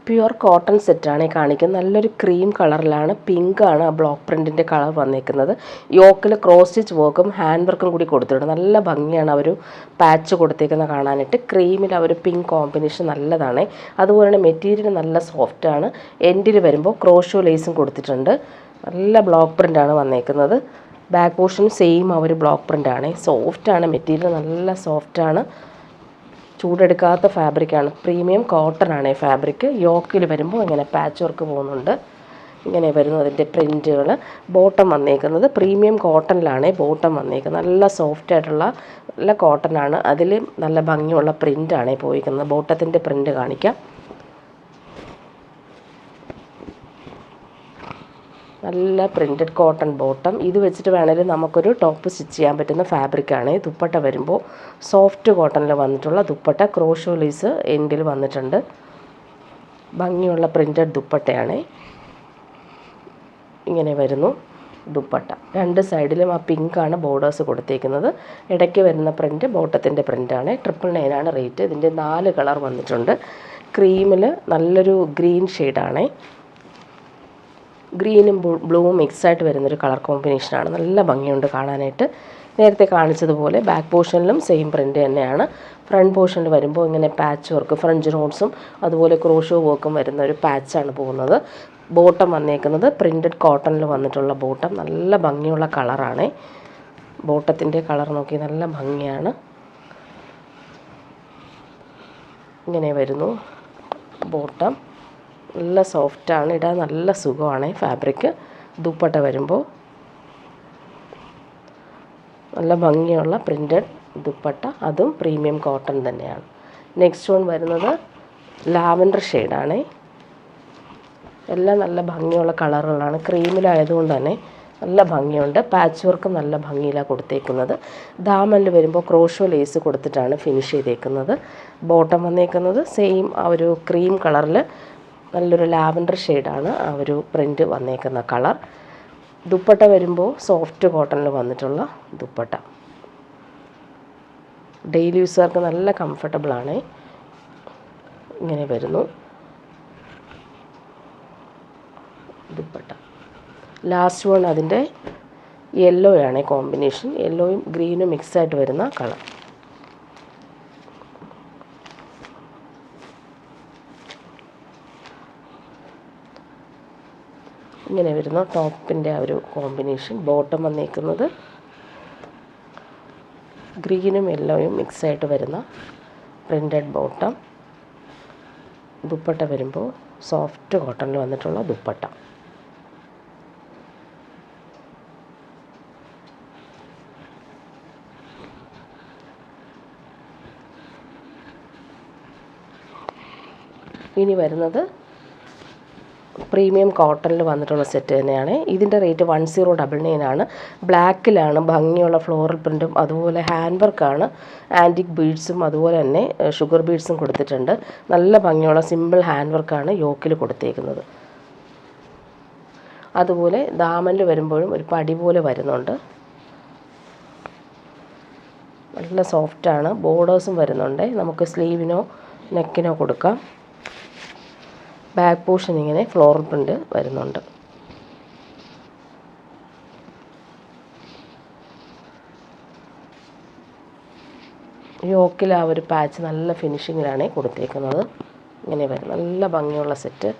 Pure cotton സെറ്റാണ് ഈ കാണിക്കുന്നത്. നല്ലൊരു ക്രീം കളറിലാണ്, പിങ്കാണ് ആ ബ്ലോക്ക് പ്രിൻറ്റിൻ്റെ കളർ വന്നേക്കുന്നത്. യോക്കിൽ ക്രോസ് സ്റ്റിച്ച് വർക്കും ഹാൻഡ് വർക്കും കൂടി കൊടുത്തിട്ടുണ്ട്. നല്ല ഭംഗിയാണ് ആ ഒരു പാച്ച് കൊടുത്തേക്കുന്നത് കാണാനായിട്ട്. ക്രീമിൽ ആ ഒരു പിങ്ക് കോമ്പിനേഷൻ നല്ലതാണ്. അതുപോലെ തന്നെ മെറ്റീരിയൽ നല്ല സോഫ്റ്റാണ്. എൻഡിൽ വരുമ്പോൾ ക്രോഷോ ലേസും കൊടുത്തിട്ടുണ്ട്. നല്ല ബ്ലോക്ക് പ്രിൻ്റാണ് വന്നേക്കുന്നത്. ബാക്ക് പോർഷൻ സെയിം ആ ഒരു ബ്ലോക്ക് പ്രിൻ്റാണ്. സോഫ്റ്റാണ്, മെറ്റീരിയൽ നല്ല സോഫ്റ്റാണ്, ചൂടെടുക്കാത്ത ഫാബ്രിക്കാണ്. പ്രീമിയം കോട്ടൺ ആണ് ഈ ഫാബ്രിക്. യോക്കിൽ വരുമ്പോൾ ഇങ്ങനെ പാച്ച് വർക്ക് പോകുന്നുണ്ട്. ഇങ്ങനെ വരുന്നു അതിൻ്റെ പ്രിൻറ്റുകൾ. ബോട്ടം വന്നേക്കുന്നത് പ്രീമിയം കോട്ടണിലാണ് ബോട്ടം വന്നേക്കുന്നത്. നല്ല സോഫ്റ്റ് ആയിട്ടുള്ള നല്ല കോട്ടനാണ്. അതിൽ നല്ല ഭംഗിയുള്ള പ്രിൻ്റാണ് പോയിരിക്കുന്നത്. ബോട്ടത്തിൻ്റെ പ്രിൻ്റ് കാണിക്കാം. നല്ല പ്രിൻറ്റഡ് കോട്ടൺ ബോട്ടം. ഇത് വെച്ചിട്ട് വേണമെങ്കിൽ നമുക്കൊരു ടോപ്പ് സ്റ്റിച്ച് ചെയ്യാൻ പറ്റുന്ന ഫാബ്രിക്കാണ്. ദുപ്പട്ട വരുമ്പോൾ സോഫ്റ്റ് കോട്ടണിൽ വന്നിട്ടുള്ള ദുപ്പട്ട, ക്രോഷോ ലേസ് എൻഡിൽ വന്നിട്ടുണ്ട്. ഭംഗിയുള്ള പ്രിൻറ്റഡ് ദുപ്പട്ടയാണ്. ഇങ്ങനെ വരുന്നു ദുപ്പട്ട. രണ്ട് സൈഡിലും ആ പിങ്കാണ് ബോർഡേഴ്സ് കൊടുത്തേക്കുന്നത്. ഇടയ്ക്ക് വരുന്ന പ്രിൻറ്റ് ബോട്ടത്തിൻ്റെ പ്രിൻ്റാണ്. 999 റേറ്റ്. ഇതിൻ്റെ 4 കളർ വന്നിട്ടുണ്ട്. ക്രീമിൽ നല്ലൊരു ഗ്രീൻ ഷെയ്ഡാണ്. ഗ്രീനും ബ്ലൂവും മിക്സായിട്ട് വരുന്നൊരു കളർ കോമ്പിനേഷനാണ്. നല്ല ഭംഗിയുണ്ട് കാണാനായിട്ട്. നേരത്തെ കാണിച്ചതുപോലെ ബാക്ക് പോർഷനിലും സെയിം പ്രിൻ്റ് തന്നെയാണ്. ഫ്രണ്ട് പോർഷനിൽ വരുമ്പോൾ ഇങ്ങനെ പാച്ച് വർക്ക്, ഫ്രഞ്ച് നോട്ട്സും അതുപോലെ ക്രോഷോ വർക്കും വരുന്ന ഒരു പാച്ചാണ് പോകുന്നത്. ബോട്ടം വന്നേക്കുന്നത് പ്രിൻറ്റഡ് കോട്ടണിൽ വന്നിട്ടുള്ള ബോട്ടം. നല്ല ഭംഗിയുള്ള കളറാണ്. ബോട്ടത്തിൻ്റെ കളർ നോക്കി നല്ല ഭംഗിയാണ്. ഇങ്ങനെ വരുന്നു ബോട്ടം. നല്ല സോഫ്റ്റാണ്, ഇടാൻ നല്ല സുഖമാണ് ഫാബ്രിക്. ദുപ്പട്ട വരുമ്പോൾ നല്ല ഭംഗിയുള്ള പ്രിൻറ്റഡ് ദുപ്പട്ട, അതും പ്രീമിയം കോട്ടൺ തന്നെയാണ്. നെക്സ്റ്റ് വൺ വരുന്നത് ലാവൻഡർ ഷെയ്ഡാണ്. എല്ലാം നല്ല ഭംഗിയുള്ള കളറുകളാണ്. ക്രീമിലായതുകൊണ്ട് തന്നെ നല്ല ഭംഗിയുണ്ട്. പാച്ച് വർക്കും നല്ല ഭംഗിയിലാണ് കൊടുത്തേക്കുന്നത്. ദാമനിൽ വരുമ്പോൾ ക്രോഷോ ലേസ് കൊടുത്തിട്ടാണ് ഫിനിഷ് ചെയ്തേക്കുന്നത്. ബോട്ടം വന്നേക്കുന്നത് സെയിം ആ ഒരു ക്രീം കളറിൽ നല്ലൊരു ലാവൻഡർ ഷെയ്ഡാണ് ആ ഒരു പ്രിൻറ്റ് വന്നേക്കുന്ന കളർ. ദുപ്പട്ട വരുമ്പോൾ സോഫ്റ്റ് കോട്ടണിൽ വന്നിട്ടുള്ള ദുപ്പട്ട. ഡെയിലി യൂസുകാർക്ക് നല്ല കംഫർട്ടബിളാണ്. ഇങ്ങനെ വരുന്നു ദുപ്പട്ട. ലാസ്റ്റ് വൺ അതിൻ്റെ യെല്ലോയാണ് കോമ്പിനേഷൻ. യെല്ലോയും ഗ്രീനും മിക്സായിട്ട് വരുന്ന കളർ. ഇങ്ങനെ വരുന്നു ടോപ്പിൻ്റെ ആ ഒരു കോമ്പിനേഷൻ. ബോട്ടം വന്നേക്കുന്നത് ഗ്രീനും യെല്ലോയും മിക്സായിട്ട് വരുന്ന പ്രിൻറ്റഡ് ബോട്ടം. ദുപ്പട്ട വരുമ്പോൾ സോഫ്റ്റ് കോട്ടണിൽ വന്നിട്ടുള്ള ദുപ്പട്ട. ഇനി വരുന്നത് പ്രീമിയം കോട്ടണിൽ വന്നിട്ടുള്ള സെറ്റ് തന്നെയാണ്. ഇതിൻ്റെ റേറ്റ് 1099 ആണ്. ബ്ലാക്കിലാണ്, ഭംഗിയുള്ള ഫ്ലോറൽ പ്രിൻറ്റും അതുപോലെ ഹാൻഡ് വർക്കാണ്. ആൻറ്റിക് ബീഡ്സും അതുപോലെ തന്നെ ഷുഗർ ബീഡ്സും കൊടുത്തിട്ടുണ്ട്. നല്ല ഭംഗിയുള്ള സിമ്പിൾ ഹാൻഡ് വർക്കാണ് യോക്കിൽ കൊടുത്തേക്കുന്നത്. അതുപോലെ ദാമനിൽ വരുമ്പോഴും ഒരു പടി പോലെ വരുന്നുണ്ട്. നല്ല സോഫ്റ്റാണ്. ബോർഡേഴ്സും വരുന്നുണ്ട്. നമുക്ക് സ്ലീവിനോ നെക്കിനോ കൊടുക്കാം. ബാക്ക് പോർഷൻ ഇങ്ങനെ ഫ്ലോറൽ പ്രിൻറ്റ് വരുന്നുണ്ട്. യോക്കിൽ ആ ഒരു പാച്ച് നല്ല ഫിനിഷിങ്ങിലാണ് കൊടുത്തേക്കുന്നത്. ഇങ്ങനെ വരും നല്ല ഭംഗിയുള്ള സെറ്റ്.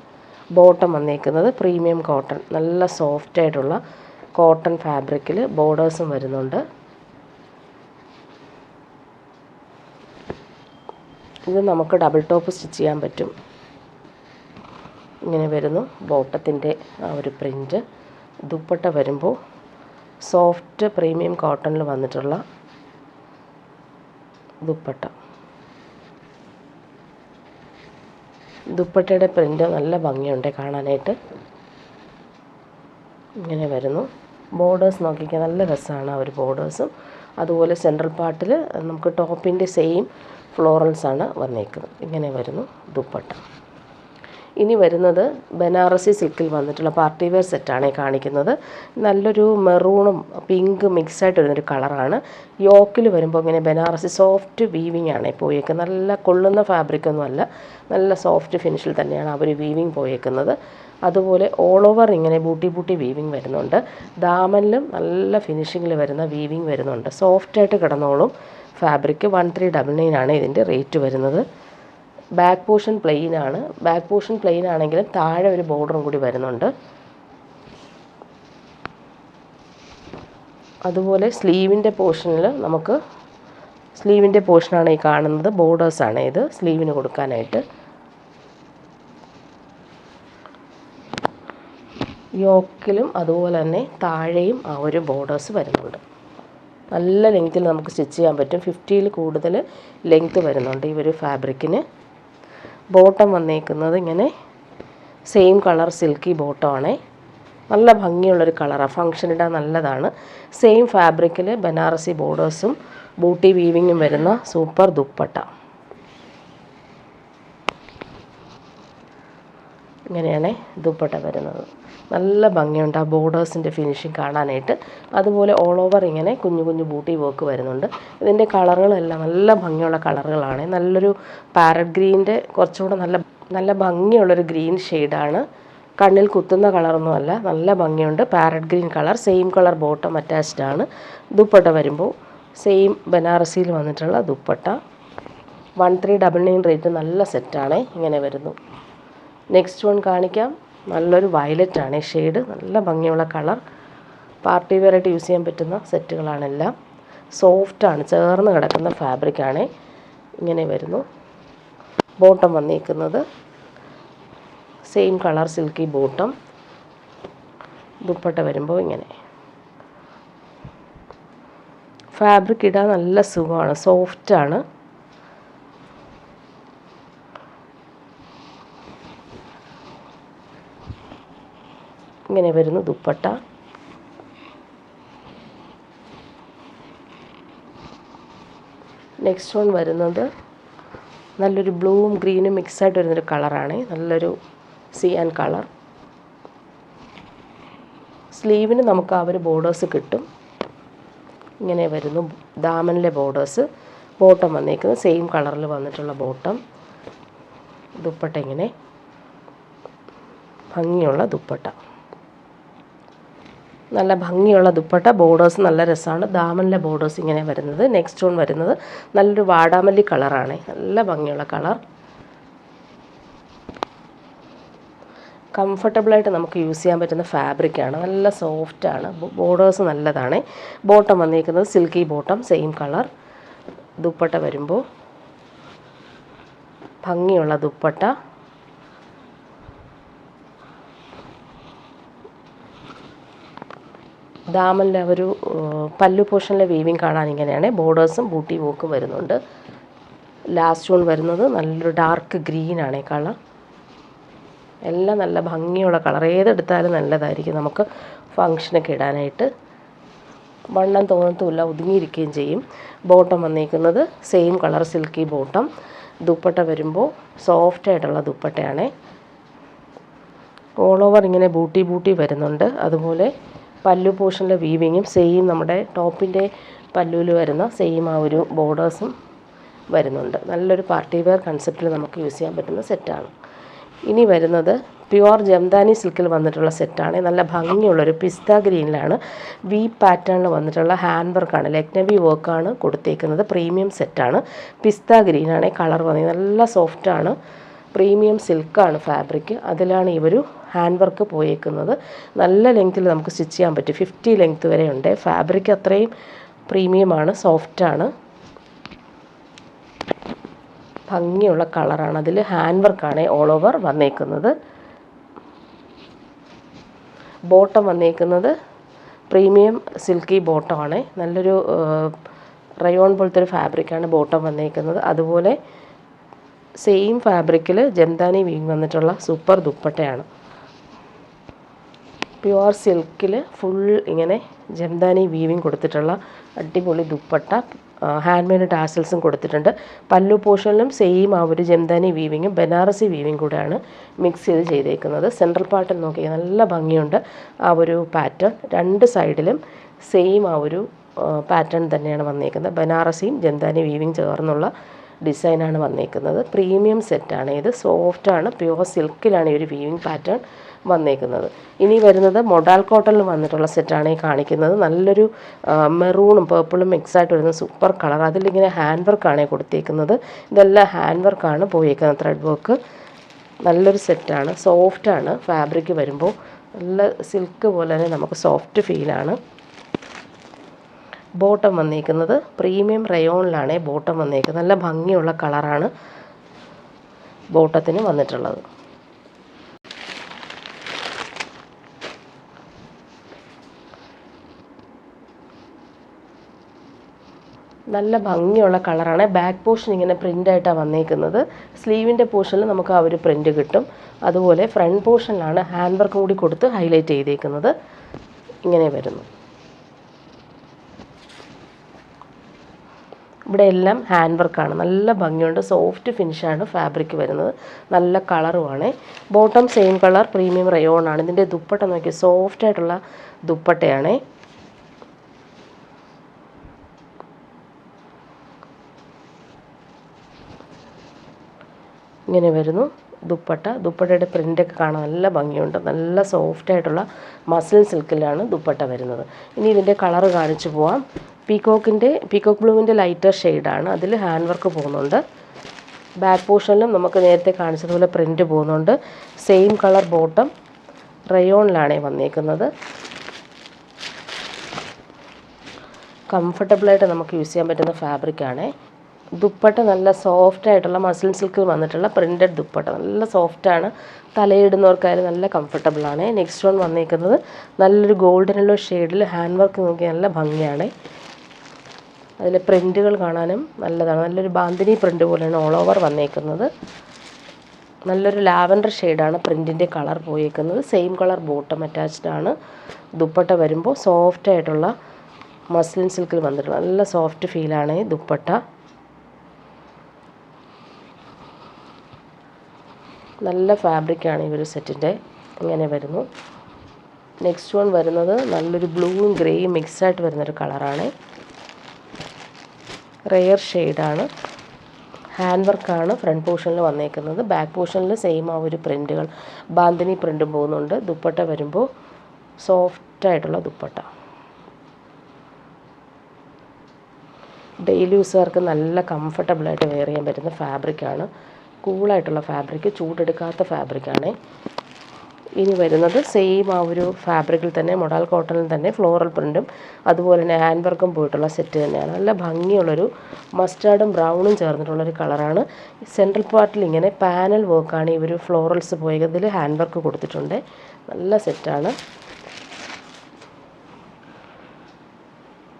ബോട്ടം വന്നേക്കുന്നത് പ്രീമിയം കോട്ടൺ, നല്ല സോഫ്റ്റായിട്ടുള്ള കോട്ടൺ ഫാബ്രിക്കിൽ ബോർഡേഴ്സും വരുന്നുണ്ട്. ഇത് നമുക്ക് ഡബിൾ ടോപ്പ് സ്റ്റിച്ച് ചെയ്യാൻ പറ്റും. ഇങ്ങനെ വരുന്നു ബോട്ടത്തിൻ്റെ ആ ഒരു പ്രിൻറ്റ്. ദുപ്പട്ട വരുമ്പോൾ സോഫ്റ്റ് പ്രീമിയം കോട്ടണിൽ വന്നിട്ടുള്ള ദുപ്പട്ട. ദുപ്പട്ടയുടെ പ്രിൻറ്റ് നല്ല ഭംഗിയുണ്ട് കാണാനായിട്ട്. ഇങ്ങനെ വരുന്നു. ബോർഡേഴ്സ് നോക്കിക്കാൻ നല്ല രസമാണ് ആ ഒരു ബോർഡേഴ്സും. അതുപോലെ സെൻട്രൽ പാർട്ടിൽ നമുക്ക് ടോപ്പിൻ്റെ സെയിം ഫ്ലോറൽസാണ് വന്നേക്കുന്നത്. ഇങ്ങനെ വരുന്നു ദുപ്പട്ട. ഇനി വരുന്നത് ബനാറസി സിൽക്കിൽ വന്നിട്ടുള്ള പാർട്ടി വെയർ സെറ്റാണ് ഈ കാണിക്കുന്നത്. നല്ലൊരു മെറൂണും പിങ്ക് മിക്സായിട്ട് വരുന്നൊരു കളറാണ്. യോക്കിൽ വരുമ്പോൾ ഇങ്ങനെ ബനാറസി സോഫ്റ്റ് വീവിങ് ആണ് പോയേക്കുന്നത്. നല്ല കൊള്ളുന്ന ഫാബ്രിക്കൊന്നും അല്ല, നല്ല സോഫ്റ്റ് ഫിനിഷിൽ തന്നെയാണ് അവർ വീവിങ് പോയേക്കുന്നത്. അതുപോലെ ഓൾ ഓവർ ഇങ്ങനെ ബൂട്ടി വീവിങ് വരുന്നുണ്ട്. ദാമനിലും നല്ല ഫിനിഷിങ്ങിൽ വരുന്ന വീവിങ് വരുന്നുണ്ട്. സോഫ്റ്റായിട്ട് കിടന്നോളും ഫാബ്രിക്. 1399 ആണ് ഇതിൻ്റെ റേറ്റ് വരുന്നത്. ബാക്ക് പോർഷൻ പ്ലെയിൻ ആണ്. ബാക്ക് പോർഷൻ പ്ലെയിൻ ആണെങ്കിലും താഴെ ഒരു ബോർഡറും കൂടി വരുന്നുണ്ട്. അതുപോലെ സ്ലീവിൻ്റെ പോർഷനിൽ നമുക്ക് സ്ലീവിൻ്റെ പോർഷനാണ് ഈ കാണുന്നത്. ബോർഡേഴ്സാണ് ഇത് സ്ലീവിന് കൊടുക്കാനായിട്ട്. യോക്കിലും അതുപോലെ തന്നെ താഴെയും ആ ഒരു ബോർഡേഴ്സ് വരുന്നുണ്ട്. നല്ല ലെങ്ത്തിൽ നമുക്ക് സ്റ്റിച്ച് ചെയ്യാൻ പറ്റും. 50ൽ കൂടുതൽ ലെങ്ത്ത് വരുന്നുണ്ട് ഈ ഒരു ഫാബ്രിക്കിന്. ബോട്ടം വന്നേക്കുന്നത് ഇങ്ങനെ സെയിം കളർ സിൽക്കി ബോട്ടമാണേ. നല്ല ഭംഗിയുള്ളൊരു കളറാണ്, ഫങ്ഷൻ ഇടാൻ നല്ലതാണ്. സെയിം ഫാബ്രിക്കിൽ ബനാറസി ബോർഡേഴ്സും ബൂട്ടി വീവിങ്ങും വരുന്ന സൂപ്പർ ദുപ്പട്ട. ഇങ്ങനെയാണ് ദുപ്പട്ട വരുന്നത്. നല്ല ഭംഗിയുണ്ട് ആ ബോർഡേഴ്സിൻ്റെ ഫിനിഷിങ് കാണാനായിട്ട്. അതുപോലെ ഓൾ ഓവർ ഇങ്ങനെ കുഞ്ഞു കുഞ്ഞു ബൂട്ടി വർക്ക് വരുന്നുണ്ട്. ഇതിൻ്റെ കളറുകളെല്ലാം നല്ല ഭംഗിയുള്ള കളറുകളാണ്. നല്ലൊരു പാരറ്റ് ഗ്രീൻ്റെ കുറച്ചുകൂടെ നല്ല ഭംഗിയുള്ളൊരു ഗ്രീൻ ഷെയ്ഡാണ്. കണ്ണിൽ കുത്തുന്ന കളറൊന്നുമല്ല, നല്ല ഭംഗിയുണ്ട്. Parrot green colour, same colour bottom attached ആണ്. ദുപ്പട്ട വരുമ്പോൾ സെയിം ബനാറസിയിൽ വന്നിട്ടുള്ള ദുപ്പട്ട. 1399 റേറ്റ്. നല്ല സെറ്റാണ്. ഇങ്ങനെ വരുന്നു. നെക്സ്റ്റ് വൺ കാണിക്കാം. നല്ലൊരു വയലറ്റ് ആണ് ഷെയ്ഡ്. നല്ല ഭംഗിയുള്ള കളർ. പാർട്ടി വെയറായിട്ട് യൂസ് ചെയ്യാൻ പറ്റുന്ന സെറ്റുകളാണെല്ലാം. സോഫ്റ്റാണ്, ചേർന്ന് കിടക്കുന്ന ഫാബ്രിക്കാണ്. ഇങ്ങനെ വരുന്നു. ബോട്ടം വന്നിരിക്കുന്നത് same colour silky bottom. Dupatta വരുമ്പോൾ ഇങ്ങനെ. ഫാബ്രിക് ഇടാൻ നല്ല സുഖമാണ്, സോഫ്റ്റാണ്. ഇങ്ങനെ വരുന്നു ദുപ്പട്ട. നെക്സ്റ്റ് വൺ വരുന്നത് നല്ലൊരു ബ്ലൂവും ഗ്രീനും മിക്സായിട്ട് വരുന്നൊരു കളറാണ്. നല്ലൊരു സിയാൻ കളർ. സ്ലീവിന് നമുക്ക് ആ ഒരു ബോർഡേഴ്സ് കിട്ടും. ഇങ്ങനെ വരുന്നു ദാമനിലെ ബോർഡേഴ്സ്. ബോട്ടം വന്നേക്കുന്നത് സെയിം കളറിൽ വന്നിട്ടുള്ള ബോട്ടം. ദുപ്പട്ട ഇങ്ങനെ ഭംഗിയുള്ള ദുപ്പട്ട. നല്ല ഭംഗിയുള്ള ദുപ്പട്ട. ബോർഡേഴ്സ് നല്ല രസമാണ്. ദാമനിലെ ബോർഡേഴ്സ് ഇങ്ങനെ വരുന്നത്. നെക്സ്റ്റ് വൺ വരുന്നത് നല്ലൊരു വാടാമല്ലി കളറാണ്. നല്ല ഭംഗിയുള്ള കളർ. കംഫർട്ടബിളായിട്ട് നമുക്ക് യൂസ് ചെയ്യാൻ പറ്റുന്ന ഫാബ്രിക്കാണ്. നല്ല സോഫ്റ്റാണ്. ബോർഡേഴ്സ് നല്ലതാണ്. ബോട്ടം വന്നിരിക്കുന്നത് silky bottom, same colour. Dupatta വരുമ്പോൾ ഭംഗിയുള്ള ദുപ്പട്ട. ദാമനിലെ ഒരു പല്ലു പോർഷനിലെ വീവിങ് കാണാൻ ഇങ്ങനെയാണ്. ബോർഡേഴ്സും ബൂട്ടി വോക്കും വരുന്നുണ്ട്. ലാസ്റ്റ് വൺ വരുന്നത് നല്ലൊരു ഡാർക്ക് ഗ്രീനാണ് ഈ കളർ. എല്ലാം നല്ല ഭംഗിയുള്ള കളർ. ഏതെടുത്താലും നല്ലതായിരിക്കും നമുക്ക് ഫങ്ഷനൊക്കെ ഇടാനായിട്ട്. വണ്ണം തോന്നത്തുമില്ല, ഒതുങ്ങിയിരിക്കുകയും ചെയ്യും. ബോട്ടം വന്നിരിക്കുന്നത് same colour silky bottom. Dupatta വരുമ്പോൾ സോഫ്റ്റായിട്ടുള്ള ദുപ്പട്ടയാണ്. ഓൾ ഓവർ ഇങ്ങനെ ബൂട്ടി വരുന്നുണ്ട്. അതുപോലെ പല്ലു പോർഷനിലെ വീവിങ്ങും സെയിം നമ്മുടെ ടോപ്പിൻ്റെ പല്ലുവിൽ വരുന്ന സെയിം ആ ഒരു ബോർഡേഴ്സും വരുന്നുണ്ട്. നല്ലൊരു പാർട്ടി വെയർ കൺസെപ്റ്റിൽ നമുക്ക് യൂസ് ചെയ്യാൻ പറ്റുന്ന സെറ്റാണ്. ഇനി വരുന്നത് പ്യുവർ ജംദാനി സിൽക്കിൽ വന്നിട്ടുള്ള സെറ്റാണ്. നല്ല ഭംഗിയുള്ളൊരു പിസ്ത ഗ്രീനിലാണ് വി പാറ്റേണിൽ വന്നിട്ടുള്ള ഹാൻഡ് വർക്കാണ്, ലക്നവി വർക്കാണ് കൊടുത്തേക്കുന്നത്. പ്രീമിയം സെറ്റാണ്. പിസ്ത ഗ്രീനാണ് കളർ വന്നത്. നല്ല സോഫ്റ്റാണ്. പ്രീമിയം സിൽക്കാണ് ഫാബ്രിക്. അതിലാണ് ഈ ഒരു ഹാൻഡ് വർക്ക് പോയേക്കുന്നത്. നല്ല ലെങ്ത്തിൽ നമുക്ക് സ്റ്റിച്ച് ചെയ്യാൻ പറ്റും. 50 ലെങ്ത്ത് വരെ ഉണ്ട്. ഫാബ്രിക് അത്രയും പ്രീമിയമാണ്, സോഫ്റ്റാണ്. ഭംഗിയുള്ള കളറാണ്. അതിൽ ഹാൻഡ് വർക്കാണ് ഓൾ ഓവർ വന്നേക്കുന്നത്. ബോട്ടം വന്നേക്കുന്നത് പ്രീമിയം സിൽക്കി ബോട്ടമാണ്. നല്ലൊരു റയോൺ പോലത്തെ ഒരു ഫാബ്രിക്കാണ് ബോട്ടം വന്നേക്കുന്നത്. അതുപോലെ സെയിം ഫാബ്രിക്കിൽ ജംദാനി വീവിങ് വന്നിട്ടുള്ള സൂപ്പർ ദുപ്പട്ടയാണ്. പ്യുവർ സിൽക്കിൽ ഫുൾ ഇങ്ങനെ ജംദാനി വീവിങ് കൊടുത്തിട്ടുള്ള അടിപൊളി ദുപ്പട്ട. ഹാൻഡ് മെയ്ഡ് ടാസൽസും കൊടുത്തിട്ടുണ്ട്. പല്ലു പോർഷനിലും സെയിം ആ ഒരു ജംദാനി വീവിങ്ങും ബനാറസി വീവിങ് കൂടെയാണ് മിക്സ് ചെയ്തേക്കുന്നത്. സെൻട്രൽ പാർട്ടിൽ നോക്കിയാൽ നല്ല ഭംഗിയുണ്ട് ആ ഒരു പാറ്റേൺ. രണ്ട് സൈഡിലും സെയിം ആ ഒരു പാറ്റേൺ തന്നെയാണ് വന്നേക്കുന്നത്. ബനാറസിയും ജംദാനി വീവിങ് ചേർന്നുള്ള ഡിസൈനാണ് വന്നേക്കുന്നത്. പ്രീമിയം സെറ്റാണ് ഇത്. സോഫ്റ്റാണ്, പ്യുവർ സിൽക്കിലാണ് ഈ ഒരു വീവിങ് പാറ്റേൺ വന്നേക്കുന്നത്. ഇനി വരുന്നത് മൊഡാൽ കോട്ടണിൽ വന്നിട്ടുള്ള സെറ്റാണ് ഈ കാണിക്കുന്നത്. നല്ലൊരു മെറൂണും പേർപ്പിളും മിക്സായിട്ട് വരുന്ന സൂപ്പർ കളർ. അതിലിങ്ങനെ ഹാൻഡ് വർക്കാണ് കൊടുത്തേക്കുന്നത്. ഇതെല്ലാം ഹാൻഡ് വർക്കാണ് പോയേക്കുന്നത്, ത്രെഡ് വർക്ക്. നല്ലൊരു സെറ്റാണ്, സോഫ്റ്റാണ് ഫാബ്രിക് വരുമ്പോൾ. നല്ല സിൽക്ക് പോലെ തന്നെ നമുക്ക് സോഫ്റ്റ് ഫീലാണ്. ബോട്ടം വന്നേക്കുന്നത് പ്രീമിയം റയോണിലാണ് ബോട്ടം വന്നേക്കുന്നത്. നല്ല ഭംഗിയുള്ള കളറാണ് ബോട്ടത്തിന് വന്നിട്ടുള്ളത്. നല്ല ഭംഗിയുള്ള കളറാണ്. ബാക്ക് പോർഷൻ ഇങ്ങനെ പ്രിൻ്റായിട്ടാണ് വന്നേക്കുന്നത്. സ്ലീവിൻ്റെ പോർഷനിൽ നമുക്ക് ആ ഒരു പ്രിൻ്റ് കിട്ടും. അതുപോലെ ഫ്രണ്ട് പോർഷനിലാണ് ഹാൻഡ് വർക്ക് കൂടി കൊടുത്ത് ഹൈലൈറ്റ് ചെയ്തേക്കുന്നത്. ഇങ്ങനെ വരുന്നു. ഇവിടെ എല്ലാം ഹാൻഡ് വർക്കാണ്. നല്ല ഭംഗിയുണ്ട്, സോഫ്റ്റ് ഫിനിഷാണ് ഫാബ്രിക് വരുന്നത്. നല്ല കളറുമാണ്. ബോട്ടം സെയിം കളർ പ്രീമിയം റയോണാണ്. ഇതിൻ്റെ ദുപ്പട്ട നോക്കി, സോഫ്റ്റായിട്ടുള്ള ദുപ്പട്ടയാണ്. ഇങ്ങനെ വരുന്നു ദുപ്പട്ടയുടെ പ്രിൻ്റൊക്കെ കാണാൻ നല്ല ഭംഗിയുണ്ട്. നല്ല സോഫ്റ്റായിട്ടുള്ള മസിൽ സിൽക്കിലാണ് ദുപ്പട്ട വരുന്നത്. ഇനി ഇതിൻ്റെ കളറ് കാണിച്ചു പോവാം. പീകോക്ക് ബ്ലൂവിൻ്റെ ലൈറ്റർ ഷെയ്ഡാണ്. അതിൽ ഹാൻഡ് വർക്ക് പോകുന്നുണ്ട്. ബാക്ക് പോർഷനിലും നമുക്ക് നേരത്തെ കാണിച്ചതുപോലെ പ്രിൻ്റ് പോകുന്നുണ്ട്. സെയിം കളർ ബോട്ടം റയോണിലാണ് വന്നേക്കുന്നത്. കംഫർട്ടബിളായിട്ട് നമുക്ക് യൂസ് ചെയ്യാൻ പറ്റുന്ന ഫാബ്രിക്കാണ്. ദുപ്പട്ട നല്ല സോഫ്റ്റായിട്ടുള്ള മസിൽ സിൽക്കിൽ വന്നിട്ടുള്ള പ്രിൻ്റഡ് ദുപ്പട്ട. നല്ല സോഫ്റ്റാണ്, തലയിടുന്നവർക്കായാലും നല്ല കംഫർട്ടബിളാണ്. നെക്സ്റ്റ് വൺ വന്നേക്കുന്നത് നല്ലൊരു ഗോൾഡൻ യെല്ലോ ഷെയ്ഡിൽ ഹാൻഡ് വർക്ക് നോക്കി നല്ല ഭംഗിയാണ്. അതിൽ പ്രിൻ്റുകൾ കാണാനും നല്ലതാണ്. നല്ലൊരു ബാന്തിനി പ്രിൻ്റ് പോലെയാണ് ഓൾ ഓവർ വന്നേക്കുന്നത്. നല്ലൊരു ലാവൻഡർ ഷെയ്ഡാണ് പ്രിൻറ്റിൻ്റെ കളർ പോയേക്കുന്നത്. സെയിം കളർ ബോട്ടം അറ്റാച്ച്ഡ് ആണ്. ദുപ്പട്ട വരുമ്പോൾ സോഫ്റ്റായിട്ടുള്ള മസ്ലിൻ സിൽക്കിൽ വന്നിട്ടുണ്ട്. നല്ല സോഫ്റ്റ് ഫീലാണ് ഈ ദുപ്പട്ട. നല്ല ഫാബ്രിക്കാണ് ഈ ഒരു സെറ്റിൻ്റെ. ഇങ്ങനെ വരുന്നു. നെക്സ്റ്റ് വൺ വരുന്നത് നല്ലൊരു ബ്ലൂവും ഗ്രേയും മിക്സായിട്ട് വരുന്നൊരു കളറാണ്. റെയർ ഷെയ്ഡാണ്. ഹാൻഡ് വർക്കാണ് ഫ്രണ്ട് പോർഷനിൽ വന്നേക്കുന്നത്. ബാക്ക് പോർഷനിൽ സെയിം ആ ഒരു പ്രിൻ്റുകൾ ബാന്തിനി പ്രിൻ്റും പോകുന്നുണ്ട്. ദുപ്പട്ട വരുമ്പോൾ സോഫ്റ്റായിട്ടുള്ള ദുപ്പട്ട. ഡെയിലി യൂസുകാർക്ക് നല്ല കംഫർട്ടബിളായിട്ട് വെയർ ചെയ്യാൻ പറ്റുന്ന ഫാബ്രിക്കാണ്. കൂളായിട്ടുള്ള ഫാബ്രിക്, ചൂടെടുക്കാത്ത ഫാബ്രിക്കാണ്. ഇനി വരുന്നത് സെയിം ആ ഒരു ഫാബ്രിക്കിൽ തന്നെ മൊഡാൽ കോട്ടണിൽ തന്നെ ഫ്ലോറൽ പ്രിൻറ്റും അതുപോലെ തന്നെ ഹാൻഡ് വർക്കും പോയിട്ടുള്ള സെറ്റ് തന്നെയാണ്. നല്ല ഭംഗിയുള്ളൊരു മസ്റ്റാർഡും ബ്രൗണും ചേർന്നിട്ടുള്ളൊരു കളറാണ്. സെൻട്രൽ പാർട്ടിൽ ഇങ്ങനെ പാനൽ വർക്കാണ് ഈ ഒരു ഫ്ലോറൽസ് പോയത്. ഇതിൽ ഹാൻഡ് വർക്ക് കൊടുത്തിട്ടുണ്ട്. നല്ല സെറ്റാണ്.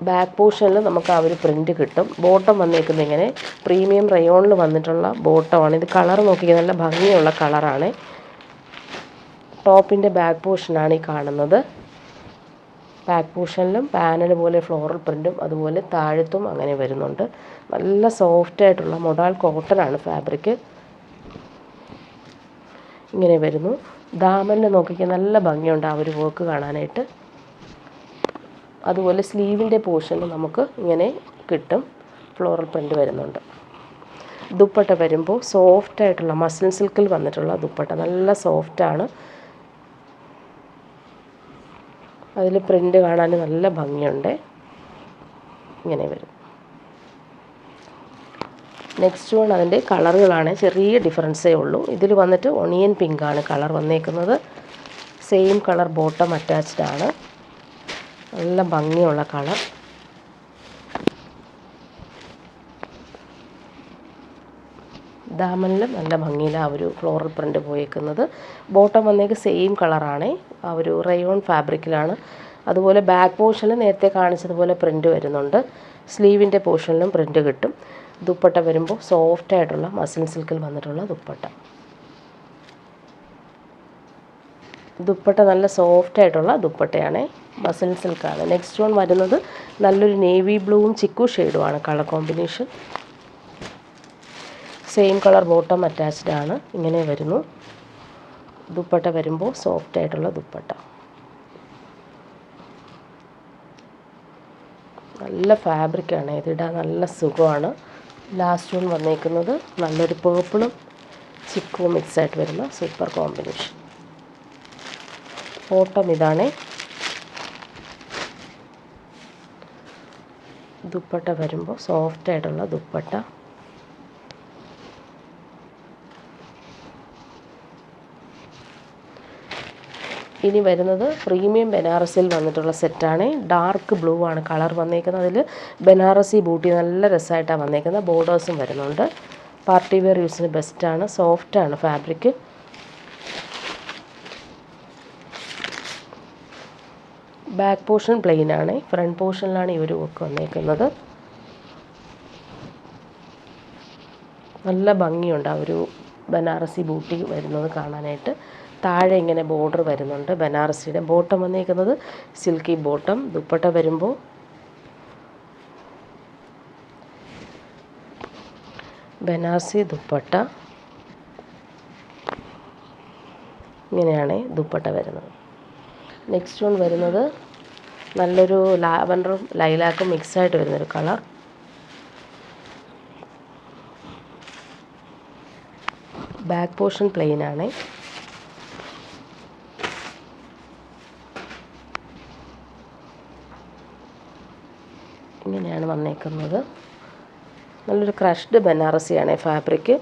ബാക്ക് പോർഷനിൽ നമുക്ക് ആ ഒരു പ്രിൻ്റ് കിട്ടും. ബോട്ടം വന്നേക്കുന്നത് ഇങ്ങനെ പ്രീമിയം റയോണിൽ വന്നിട്ടുള്ള ബോട്ടമാണ്. ഇത് കളർ നോക്കിയാൽ നല്ല ഭംഗിയുള്ള കളറാണ്. ടോപ്പിൻ്റെ ബാക്ക് പോർഷനാണ് ഈ കാണുന്നത്. ബാക്ക് പോർഷനിലും പാനൽ പോലെ ഫ്ലോറൽ പ്രിൻറ്റും അതുപോലെ താഴത്തും അങ്ങനെ വരുന്നുണ്ട്. നല്ല സോഫ്റ്റായിട്ടുള്ള മൊഡാൽ കോട്ടനാണ് ഫാബ്രിക്. ഇങ്ങനെ വരുന്നു. ദാമനിൽ നോക്കിയാൽ നല്ല ഭംഗിയുണ്ട് ആ ഒരു വർക്ക് കാണാനായിട്ട്. അതുപോലെ സ്ലീവിൻ്റെ പോർഷനിൽ നമുക്ക് ഇങ്ങനെ കിട്ടും, ഫ്ലോറൽ പ്രിൻ്റ് വരുന്നുണ്ട്. ദുപ്പട്ട വരുമ്പോൾ സോഫ്റ്റായിട്ടുള്ള മസ്ലിൻ സിൽക്കിൽ വന്നിട്ടുള്ള ദുപ്പട്ട. നല്ല സോഫ്റ്റാണ്. അതിൽ പ്രിൻ്റ് കാണാൻ നല്ല ഭംഗിയുണ്ട്. ഇങ്ങനെ വരും. നെക്സ്റ്റ് വൺ അതിൻ്റെ കളറുകളാണ് ചെറിയ ഡിഫറൻസേ ഉള്ളൂ. ഇതിൽ വന്നിട്ട് ഒണിയൻ പിങ്കാണ് കളർ വന്നേക്കുന്നത്. സെയിം കളർ ബോട്ടം അറ്റാച്ച്ഡ് ആണ്. നല്ല ഭംഗിയുള്ള കളർ. ദാമനിലും നല്ല ഭംഗിയിൽ ആ ഒരു ഫ്ലോറൽ പ്രിൻ്റ് പോയേക്കുന്നത്. ബോട്ടം വന്നേക്ക് സെയിം കളറാണ്, ആ ഒരു റയോൺ ഫാബ്രിക്കിലാണ്. അതുപോലെ ബാക്ക് പോർഷനിൽ നേരത്തെ കാണിച്ചതുപോലെ പ്രിൻ്റ് വരുന്നുണ്ട്. സ്ലീവിൻ്റെ പോർഷനിലും പ്രിൻ്റ് കിട്ടും. ദുപ്പട്ട വരുമ്പോൾ സോഫ്റ്റായിട്ടുള്ള മസിൽ സിൽക്കിൽ വന്നിട്ടുള്ള ദുപ്പട്ട. ദുപ്പട്ട നല്ല സോഫ്റ്റായിട്ടുള്ള ദുപ്പട്ടയാണ്. മസിൽ സിൽക്കാണ്. നെക്സ്റ്റ് വൺ വരുന്നത് നല്ലൊരു നേവി ബ്ലൂവും ചിക്കു ഷെയ്ഡുമാണ് colour combination. Same colour bottom attached ആണ്. ഇങ്ങനെ വരുന്നു. ദുപ്പട്ട വരുമ്പോൾ സോഫ്റ്റ് ആയിട്ടുള്ള ദുപ്പട്ട, നല്ല ഫാബ്രിക്കാണ്, ഇതിടാൻ നല്ല സുഖമാണ്. ലാസ്റ്റ് വൺ വന്നേക്കുന്നത് നല്ലൊരു പേർപ്പിളും ചിക്കുവും മിക്സായിട്ട് വരുന്ന സൂപ്പർ കോമ്പിനേഷൻ. ബോട്ടം ഇതാണ്. ദുപ്പട്ട വരുമ്പോൾ സോഫ്റ്റ് ആയിട്ടുള്ള ദുപ്പട്ട. ഇനി വരുന്നത് പ്രീമിയം ബനാറസിൽ വന്നിട്ടുള്ള സെറ്റാണ്. ഡാർക്ക് ബ്ലൂ ആണ് കളർ വന്നേക്കുന്നത്. അതിൽ ബനാറസി ബൂട്ടി നല്ല രസമായിട്ടാണ് വന്നേക്കുന്നത്. ബോർഡേഴ്സും വരുന്നുണ്ട്. പാർട്ടി വെയർ യൂസിന് ബെസ്റ്റാണ്. സോഫ്റ്റാണ് ഫാബ്രിക്. ബാക്ക് പോർഷൻ പ്ലെയിൻ ആണ്. ഫ്രണ്ട് പോർഷനിലാണ് ഈ ഒരു വർക്ക് വന്നേക്കുന്നത്. നല്ല ഭംഗിയുണ്ട് ആ ഒരു ബനാറസി ബൂട്ടി വരുന്നത് കാണാനായിട്ട്. താഴെ ഇങ്ങനെ ബോർഡർ വരുന്നുണ്ട്. ബനാറസിയുടെ ബോട്ടം വന്നേക്കുന്നത് സിൽക്കി ബോട്ടം. ദുപ്പട്ട വരുമ്പോൾ ബനാറസി ദുപ്പട്ട. ഇങ്ങനെയാണ് ദുപ്പട്ട വരുന്നത്. നെക്സ്റ്റ് വൺ വരുന്നത് നല്ലൊരു ലാവൻഡറും ലൈലാക്കും മിക്സായിട്ട് വരുന്നൊരു കളർ. ബാക്ക് പോർഷൻ പ്ലെയിൻ ആണ്. ഇങ്ങനെയാണ് വന്നേക്കുന്നത്. നല്ലൊരു ക്രഷ്ഡ് ബനാറസിയാണ് ഫാബ്രിക്.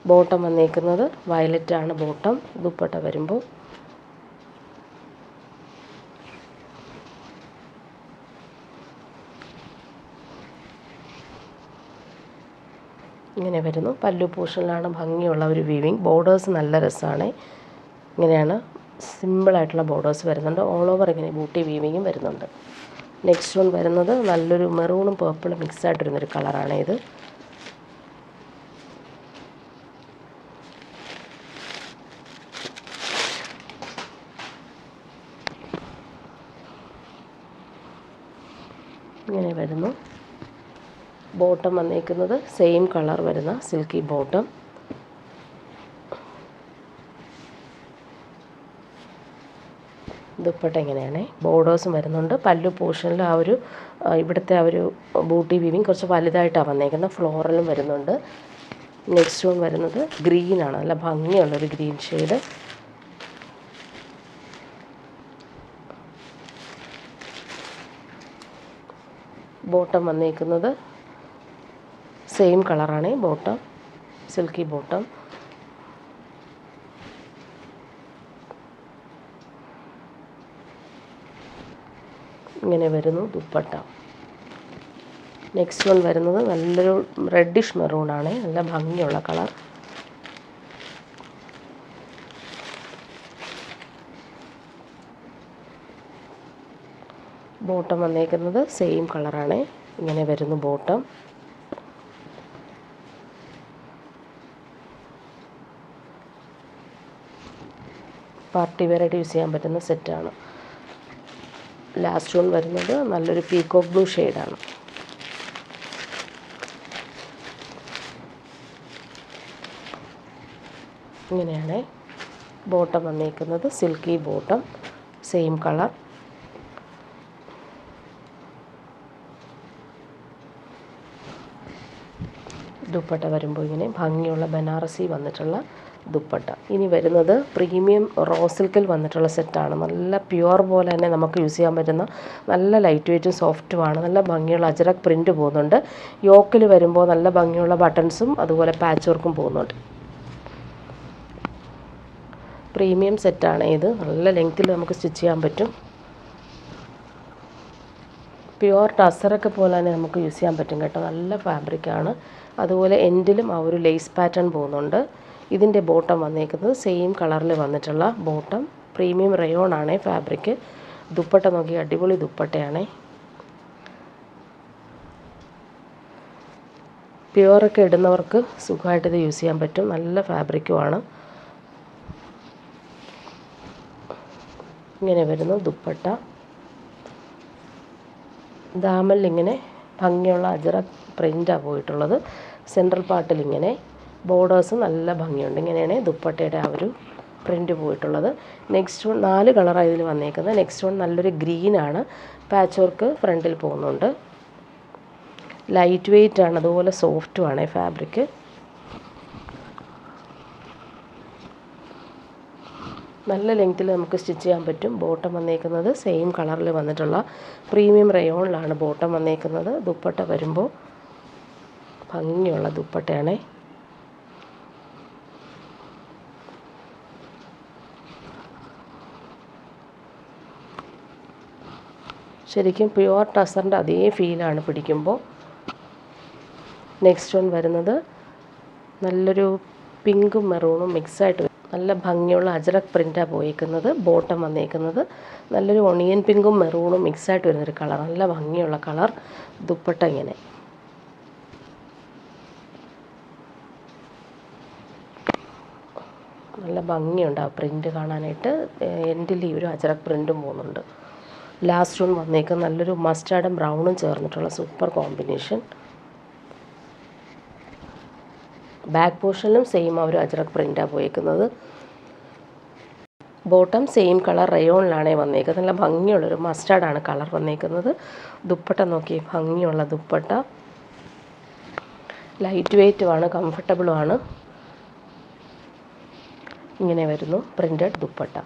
ബോട്ടം വന്നേക്കുന്നത് വയലറ്റാണ് ബോട്ടം. ദുപ്പട്ട വരുമ്പോൾ ഇങ്ങനെ വരുന്നു. പല്ലു പോർഷനിലാണ് ഭംഗിയുള്ള ഒരു വീവിങ്. ബോർഡേഴ്സ് നല്ല രസമാണ്. ഇങ്ങനെയാണ് സിമ്പിളായിട്ടുള്ള ബോർഡേഴ്സ് വരുന്നുണ്ട്. ഓൾ ഓവർ ഇങ്ങനെ ബൂട്ടി വീവിങ്ങും വരുന്നുണ്ട്. നെക്സ്റ്റ് വൺ വരുന്നത് നല്ലൊരു മെറൂണും പേർപ്പിളും മിക്സായിട്ട് വരുന്നൊരു കളറാണ് ഇത്. ഇങ്ങനെ വരുന്നു. ബോട്ടം വന്നേക്കുന്നത് സെയിം കളർ വരുന്ന സിൽക്കി ബോട്ടം. ദുപ്പട്ട ഇങ്ങനെയാണ്. ബോർഡേഴ്സും വരുന്നുണ്ട്. പല്ലു പോർഷനിൽ ആ ഒരു ഇവിടുത്തെ ആ ഒരു ബൂട്ടി വീവിങ് കുറച്ച് വലുതായിട്ടാണ് വന്നേക്കുന്നത്. ഫ്ലോറലും വരുന്നുണ്ട്. നെക്സ്റ്റ് വൺ വരുന്നത് ഗ്രീനാണ്. നല്ല ഭംഗിയുള്ളൊരു ഗ്രീൻ ഷെയ്ഡ്. ബോട്ടം വന്നേക്കുന്നത് സെയിം കളറാണ് ബോട്ടം, സിൽക്കി ബോട്ടം. ഇങ്ങനെ വരുന്നു ദുപ്പട്ട. നെക്സ്റ്റ് വൺ വരുന്നത് നല്ലൊരു റെഡിഷ് മെറൂണാണ്. നല്ല ഭംഗിയുള്ള കളർ. ബോട്ടം വന്നേക്കുന്നത് സെയിം കളറാണ്. ഇങ്ങനെ വരുന്നു ബോട്ടം. പാർട്ടി വെയറായിട്ട് യൂസ് ചെയ്യാൻ പറ്റുന്ന സെറ്റാണ്. ലാസ്റ്റ് വൺ വരുന്നത് നല്ലൊരു പീകോക്ക് ബ്ലൂ ഷെയ്ഡാണ്. ഇങ്ങനെയാണ് ബോട്ടം വന്നേക്കുന്നത്. Silky bottom, same colour. Dupatta വരുമ്പോൾ ഇങ്ങനെ ഭംഗിയുള്ള ബനാറസി വന്നിട്ടുള്ള ദുപ്പട്ട. ഇനി വരുന്നത് പ്രീമിയം റോ സിൽക്കിൽ വന്നിട്ടുള്ള സെറ്റാണ്. നല്ല പ്യുവർ പോലെ തന്നെ നമുക്ക് യൂസ് ചെയ്യാൻ പറ്റുന്ന നല്ല ലൈറ്റ് വെയ്റ്റും സോഫ്റ്റുമാണ്. നല്ല ഭംഗിയുള്ള അജറക് പ്രിൻറ്റ് പോകുന്നുണ്ട്. യോക്കിൽ വരുമ്പോൾ നല്ല ഭംഗിയുള്ള ബട്ടൺസും അതുപോലെ പാച്ച് വർക്കും പോകുന്നുണ്ട്. പ്രീമിയം സെറ്റാണ് ഇത്. നല്ല ലെങ്ത്തിൽ നമുക്ക് സ്റ്റിച്ച് ചെയ്യാൻ പറ്റും. പ്യുവർ ടസറൊക്കെ പോലെ തന്നെ നമുക്ക് യൂസ് ചെയ്യാൻ പറ്റും കേട്ടോ. നല്ല ഫാബ്രിക്കാണ്. അതുപോലെ എൻഡിലും ആ ഒരു ലേസ് പാറ്റേൺ പോകുന്നുണ്ട്. ഇതിൻ്റെ ബോട്ടം വന്നേക്കുന്നത് സെയിം കളറിൽ വന്നിട്ടുള്ള ബോട്ടം. പ്രീമിയം റയോൺ ആണ് ഫാബ്രിക്. ദുപ്പട്ട നോക്കി അടിപൊളി ദുപ്പട്ടയാണ്. പ്യുവറൊക്കെ ഇടുന്നവർക്ക് സുഖമായിട്ട് ഇത് യൂസ് ചെയ്യാൻ പറ്റും. നല്ല ഫാബ്രിക്കുമാണ്. ഇങ്ങനെ വരുന്നു ദുപ്പട്ട. ദാമനിൽ ഇങ്ങനെ ഭംഗിയുള്ള അജറക് പ്രിൻ്റാണ് പോയിട്ടുള്ളത്. സെൻട്രൽ പാർട്ടിൽ ഇങ്ങനെ ബോർഡേഴ്സ് നല്ല ഭംഗിയുണ്ട്. ഇങ്ങനെയാണ് ദുപ്പട്ടയുടെ ആ ഒരു പ്രിൻ്റ് പോയിട്ടുള്ളത്. നെക്സ്റ്റ് വൺ 4 കളറാണ് ഇതിൽ വന്നേക്കുന്നത്. നെക്സ്റ്റ് വൺ നല്ലൊരു ഗ്രീനാണ്. പാച്ച് വർക്ക് ഫ്രണ്ടിൽ പോകുന്നുണ്ട്. ലൈറ്റ് വെയ്റ്റ് ആണ്, അതുപോലെ സോഫ്റ്റുമാണ് ഫാബ്രിക്. നല്ല ലെങ്ത്തിൽ നമുക്ക് സ്റ്റിച്ച് ചെയ്യാൻ പറ്റും. ബോട്ടം വന്നേക്കുന്നത് സെയിം കളറിൽ വന്നിട്ടുള്ള പ്രീമിയം റയോണിലാണ് ബോട്ടം വന്നേക്കുന്നത്. ദുപ്പട്ട വരുമ്പോൾ ഭംഗിയുള്ള ദുപ്പട്ടയാണ്. ശരിക്കും പ്യുവർ ടസറിൻ്റെ അതേ ഫീലാണ് പിടിക്കുമ്പോൾ. നെക്സ്റ്റ് വൺ വരുന്നത് നല്ലൊരു പിങ്കും മെറൂണും മിക്സായിട്ട് നല്ല ഭംഗിയുള്ള അജറക് പ്രിൻ്റാണ് പോയേക്കുന്നത്. ബോട്ടം വന്നേക്കുന്നത് നല്ലൊരു ഒണിയൻ പിങ്കും മെറൂണും മിക്സായിട്ട് വരുന്നൊരു കളർ, നല്ല ഭംഗിയുള്ള കളർ. ദുപ്പട്ട ഇങ്ങനെ നല്ല ഭംഗിയുണ്ട് ആ പ്രിൻ്റ് കാണാനായിട്ട്. എൻഡിൽ ഈ ഒരു അജറക് പ്രിൻ്റും പോകുന്നുണ്ട്. ലാസ്റ്റ് വൺ വന്നേക്കുന്നത് നല്ലൊരു മസ്റ്റാർഡും ബ്രൗണും ചേർന്നിട്ടുള്ള സൂപ്പർ കോമ്പിനേഷൻ. ബാക്ക് പോർഷനിലും സെയിം ആ ഒരു അജറക് പ്രിൻ്റാണ് പോയേക്കുന്നത്. ബോട്ടം സെയിം കളർ റയോണിലാണ് വന്നേക്കുന്നത്. നല്ല ഭംഗിയുള്ളൊരു മസ്റ്റാർഡാണ് കളർ വന്നേക്കുന്നത്. ദുപ്പട്ട നോക്കി, ഭംഗിയുള്ള ദുപ്പട്ട. ലൈറ്റ് വെയ്റ്റുമാണ്, കംഫർട്ടബിളുമാണ്. ഇങ്ങനെ വരുന്നു പ്രിൻ്റഡ് ദുപ്പട്ട.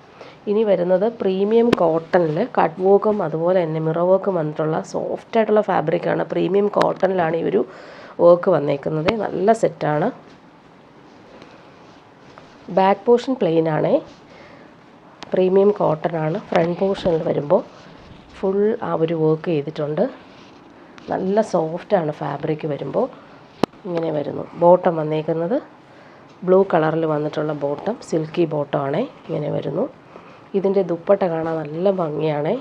ഇനി വരുന്നത് പ്രീമിയം കോട്ടണിൽ കട്ട് വർക്കും അതുപോലെ തന്നെ മിറർ വർക്കും വന്നിട്ടുള്ള സോഫ്റ്റായിട്ടുള്ള ഫാബ്രിക്കാണ്. പ്രീമിയം കോട്ടണിലാണ് ഈ ഒരു വർക്ക് വന്നേക്കുന്നത്. നല്ല സെറ്റാണ്. ബാക്ക് പോർഷൻ പ്ലെയിൻ ആണ്. പ്രീമിയം കോട്ടൺ ആണ്. ഫ്രണ്ട് പോർഷനിൽ വരുമ്പോൾ ഫുൾ ആ ഒരു വർക്ക് ചെയ്തിട്ടുണ്ട്. നല്ല സോഫ്റ്റാണ് ഫാബ്രിക് വരുമ്പോൾ. ഇങ്ങനെ വരുന്നു. ബോട്ടം വന്നേക്കുന്നത് ബ്ലൂ കളറിൽ വന്നിട്ടുള്ള ബോട്ടം, സിൽക്കി ബോട്ടം ആണ്. ഇങ്ങനെ വരുന്നു. ഇതിൻ്റെ ദുപ്പട്ട കാണാൻ നല്ല ഭംഗിയാണ്.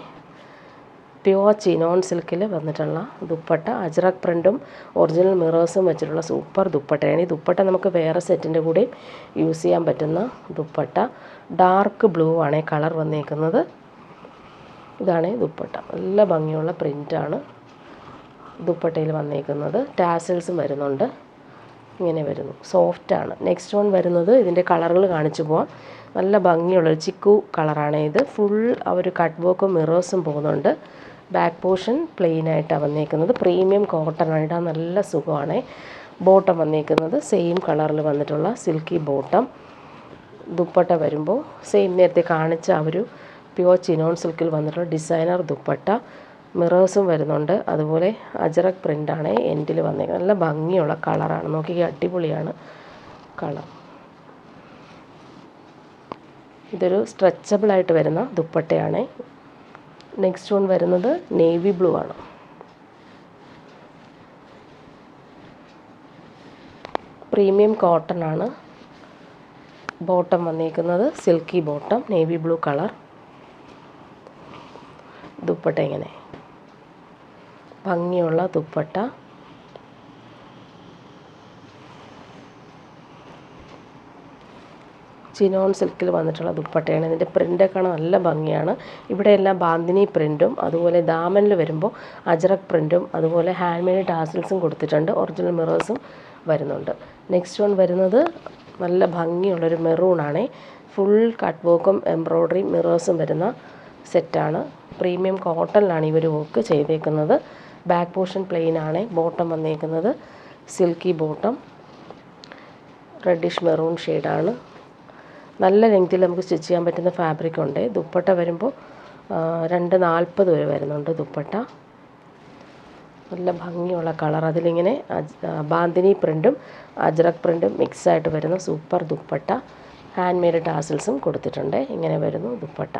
പ്യുവർ ചിനോൺ സിൽക്കിൽ വന്നിട്ടുള്ള ദുപ്പട്ട, അജ്രക് പ്രിൻറ്റും ഒറിജിനൽ മിറേഴ്സും വെച്ചിട്ടുള്ള സൂപ്പർ ദുപ്പട്ടയാണ്. ഈ ദുപ്പട്ട നമുക്ക് വേറെ സെറ്റിൻ്റെ കൂടെ യൂസ് ചെയ്യാൻ പറ്റുന്ന ദുപ്പട്ട. ഡാർക്ക് ബ്ലൂ ആണ് കളർ വന്നേക്കുന്നത്. ഇതാണ് ദുപ്പട്ട. നല്ല ഭംഗിയുള്ള പ്രിൻ്റാണ് ദുപ്പട്ടയിൽ വന്നേക്കുന്നത്. ടാസൽസും വരുന്നുണ്ട്. ഇങ്ങനെ വരുന്നു. സോഫ്റ്റാണ്. നെക്സ്റ്റ് വൺ വരുന്നത് ഇതിൻ്റെ കളറുകൾ കാണിച്ചു പോവാം. നല്ല ഭംഗിയുള്ളൊരു ചിക്കു കളറാണ് ഇത്. ഫുൾ ആ ഒരു കട്ട് വർക്കും മിറേഴ്സും പോകുന്നുണ്ട്. ബാക്ക് പോർഷൻ പ്ലെയിൻ ആയിട്ടാണ് വന്നേക്കുന്നത്. പ്രീമിയം കോട്ടൺ ആണ്. ഇടാൻ നല്ല സുഖമാണ്. ബോട്ടം വന്നേക്കുന്നത് സെയിം കളറിൽ വന്നിട്ടുള്ള സിൽക്കി ബോട്ടം. ദുപ്പട്ട വരുമ്പോൾ സെയിം നേരത്തെ കാണിച്ച ആ ഒരു പ്യുവർ ചിനോൺ സിൽക്കിൽ വന്നിട്ടുള്ള ഡിസൈനർ ദുപ്പട്ട. മിറേഴ്സും വരുന്നുണ്ട്. അതുപോലെ അജറക് പ്രിൻ്റാണ് എൻഡിൽ വന്നേക്കുന്നത്. നല്ല ഭംഗിയുള്ള കളറാണ്. നോക്കി, അടിപൊളിയാണ് കളർ. ഇതൊരു സ്ട്രെച്ചബിളായിട്ട് വരുന്ന ദുപ്പട്ടയാണ്. നെക്സ്റ്റ് വൺ വരുന്നത് നേവി ബ്ലൂ ആണ്. പ്രീമിയം കോട്ടൺ ആണ്. ബോട്ടം വന്നേക്കുന്നത് silky bottom, navy blue colour. Dupatta ഇങ്ങനെ ഭംഗിയുള്ള ദുപ്പട്ട. ചിനോൺ സിൽക്കിൽ വന്നിട്ടുള്ള ദുപ്പട്ടയാണ്. ഇതിൻ്റെ പ്രിൻ്റൊക്കെ നല്ല ഭംഗിയാണ്. ഇവിടെ എല്ലാം ബാന്തിനി പ്രിൻറ്റും അതുപോലെ ദാമനിൽ വരുമ്പോൾ അജറക് പ്രിൻറ്റും അതുപോലെ ഹാൻഡ് മെയ്ഡ് ടാസിൽസും കൊടുത്തിട്ടുണ്ട്. ഒറിജിനൽ മിറേഴ്സും വരുന്നുണ്ട്. നെക്സ്റ്റ് വൺ വരുന്നത് നല്ല ഭംഗിയുള്ളൊരു മെറൂണാണ്. ഫുൾ കട്ട് വർക്കും എംബ്രോയ്ഡറി മിറേഴ്സും വരുന്ന സെറ്റാണ്. പ്രീമിയം കോട്ടണിലാണ് ഈ ഒരു വർക്ക് ചെയ്തേക്കുന്നത്. ബാക്ക് പോർഷൻ പ്ലെയിൻ ആണ്. ബോട്ടം വന്നേക്കുന്നത് സിൽക്കി ബോട്ടം, റെഡിഷ് മെറൂൺ ഷെയ്ഡാണ്. നല്ല ലെങ്ത്തിൽ നമുക്ക് സ്റ്റിച്ച് ചെയ്യാൻ പറ്റുന്ന ഫാബ്രിക് ഉണ്ട്. ദുപ്പട്ട വരുമ്പോൾ 240 വരെ വരുന്നുണ്ട് ദുപ്പട്ട. നല്ല ഭംഗിയുള്ള കളർ. അതിലിങ്ങനെ ബാന്തിനി പ്രിൻറ്റും അജ്രക് പ്രിൻറ്റും മിക്സായിട്ട് വരുന്ന സൂപ്പർ ദുപ്പട്ട. ഹാൻഡ് മെയ്ഡ് ടാസിൽസും കൊടുത്തിട്ടുണ്ട്. ഇങ്ങനെ വരുന്നു ദുപ്പട്ട.